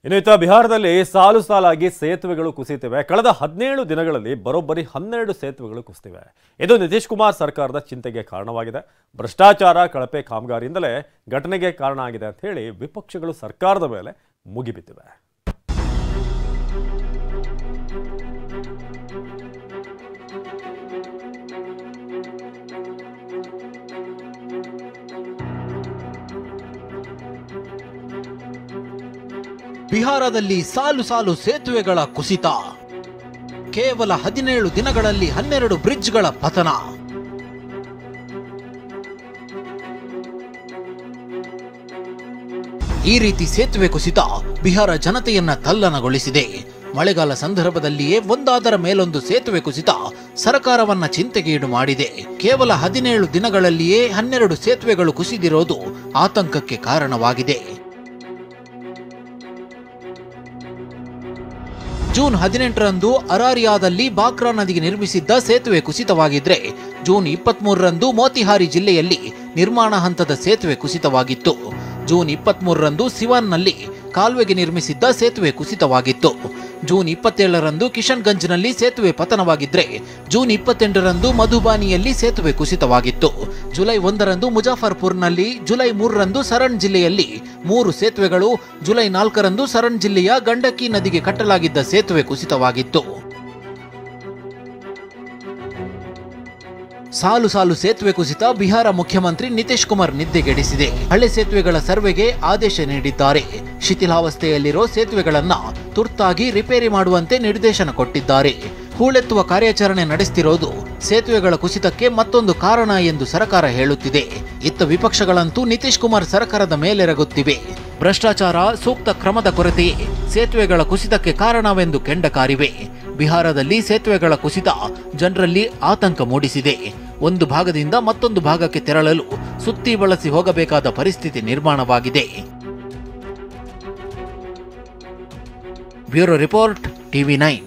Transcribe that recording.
ಇನ್ನು ಬಿಹಾರದಲ್ಲಿ ಸಾಲು ಸಾಲಾಗಿ ಸೇತುವೆಗಳು ಕುಸಿತಿವೆ. ಕಳೆದ 17 ದಿನಗಳಲ್ಲಿ ಬರೋಬ್ಬರಿ 12 ಸೇತುವೆಗಳು ಕುಸಿತಿವೆ. ಇದು ನಿತೀಶ್ ಕುಮಾರ್ ಸರ್ಕಾರದ ಚಿಂತೆಗೆ ಕಾರಣವಾಗಿದೆ. ಭ್ರಷ್ಟಾಚಾರ, ಕಳಪೆ ಕಾಮಗಾರಿಯಿಂದಲೇ ಘಟನೆಗೆ ಕಾರಣ ಆಗಿದೆ ಅಂತ ಹೇಳಿ ವಿಪಕ್ಷಗಳು ಸರ್ಕಾರದ ಮೇಲೆ ಮುಗಿಬಿದ್ದಿವೆ. ಬಿಹಾರದಲ್ಲಿ ಸಾಲು ಸಾಲು ಸೇತುವೆಗಳ ಕುಸಿತ. ಕೇವಲ 17 ದಿನಗಳಲ್ಲಿ 12 ಬ್ರಿಡ್ಜ್ಗಳ ಪತನ. ಈ ರೀತಿ ಸೇತುವೆ ಕುಸಿತ ಬಿಹಾರ ಜನತೆಯನ್ನ ತಲ್ಲಣಗೊಳಿಸಿದೆ. ಮಳೆಗಾಲ ಸಂದರ್ಭದಲ್ಲಿಯೇ ಒಂದಾದರ ಮೇಲೊಂದು ಸೇತುವೆ ಕುಸಿತ ಸರ್ಕಾರವನ್ನ ಚಿಂತೆಗೀಡು ಮಾಡಿದೆ. ಕೇವಲ 17 ದಿನಗಳಲ್ಲಿಯೇ 12 ಸೇತುವೆಗಳು ಕುಸಿದಿರೋದು ಆತಂಕಕ್ಕೆ ಕಾರಣವಾಗಿದೆ. ಜೂನ್ 18ರಂದು ಅರಾರಿಯಾದಲ್ಲಿ ಬಾಕ್ರಾ ನದಿಗೆ ನಿರ್ಮಿಸಿದ್ದ ಸೇತುವೆ ಕುಸಿತವಾಗಿದ್ರೆ, ಜೂನ್ 23ರಂದು ಮೋತಿಹಾರಿ ಜಿಲ್ಲೆಯಲ್ಲಿ ನಿರ್ಮಾಣ ಹಂತದ ಸೇತುವೆ ಕುಸಿತವಾಗಿತ್ತು. ಜೂನ್ 23ರಂದು ಸಿವಾನ್ನಲ್ಲಿ ಕಾಲುವೆಗೆ ನಿರ್ಮಿಸಿದ್ದ ಸೇತುವೆ ಕುಸಿತವಾಗಿತ್ತು. ಜೂನ್ 27ರಂದು ಕಿಶನ್ಗಂಜ್ನಲ್ಲಿ ಸೇತುವೆ ಪತನವಾಗಿದ್ರೆ, ಜೂನ್ 28ರಂದು ಮಧುಬಾನಿಯಲ್ಲಿ ಸೇತುವೆ ಕುಸಿತವಾಗಿತ್ತು. ಜುಲೈ 1ರಂದು ಮುಜಾಫರ್ಪುರ್ನಲ್ಲಿ, ಜುಲೈ 3ರಂದು ಸರಣ್ ಜಿಲ್ಲೆಯಲ್ಲಿ 3 ಸೇತುವೆಗಳು, ಜುಲೈ 4ರಂದು ಸರಣ್ ಜಿಲ್ಲೆಯ ಗಂಡಕಿ ನದಿಗೆ ಕಟ್ಟಲಾಗಿದ್ದ ಸೇತುವೆ ಕುಸಿತವಾಗಿತ್ತು. ಸಾಲು ಸಾಲು ಸೇತುವೆ ಕುಸಿತ ಬಿಹಾರ ಮುಖ್ಯಮಂತ್ರಿ ನಿತೀಶ್ ಕುಮಾರ್ ನಿದ್ದೆಗೆಡಿಸಿದೆ. ಹಳೆ ಸೇತುವೆಗಳ ಸರ್ವೆಗೆ ಆದೇಶ ನೀಡಿದ್ದಾರೆ. ಶಿಥಿಲಾವಸ್ಥೆಯಲ್ಲಿರೋ ಸೇತುವೆಗಳನ್ನ ತುರ್ತಾಗಿ ರಿಪೇರಿ ಮಾಡುವಂತೆ ನಿರ್ದೇಶನ ಕೊಟ್ಟಿದ್ದಾರೆ. ಹೂಳೆತ್ತುವ ಕಾರ್ಯಾಚರಣೆ ನಡೆಸುತ್ತಿರೋದು ಸೇತುವೆಗಳ ಕುಸಿತಕ್ಕೆ ಮತ್ತೊಂದು ಕಾರಣ ಎಂದು ಸರ್ಕಾರ ಹೇಳುತ್ತಿದೆ. ಇತ್ತ ವಿಪಕ್ಷಗಳಂತೂ ನಿತೀಶ್ ಕುಮಾರ್ ಸರ್ಕಾರದ ಮೇಲೆರಗುತ್ತಿವೆ. ಭ್ರಷ್ಟಾಚಾರ, ಸೂಕ್ತ ಕ್ರಮದ ಕೊರತೆಯೇ ಸೇತುವೆಗಳ ಕುಸಿತಕ್ಕೆ ಕಾರಣವೆಂದು ಕೆಂಡಕಾರಿವೆ. ಬಿಹಾರದಲ್ಲಿ ಸೇತುವೆಗಳ ಕುಸಿತ ಜನರಲ್ಲಿ ಆತಂಕ ಮೂಡಿಸಿದೆ. ಒಂದು ಭಾಗದಿಂದ ಮತ್ತೊಂದು ಭಾಗಕ್ಕೆ ತೆರಳಲು ಸುತ್ತಿ ಬಳಸಿ ಹೋಗಬೇಕಾದ ಪರಿಸ್ಥಿತಿ ನಿರ್ಮಾಣವಾಗಿದೆ. Bureau report, TV9.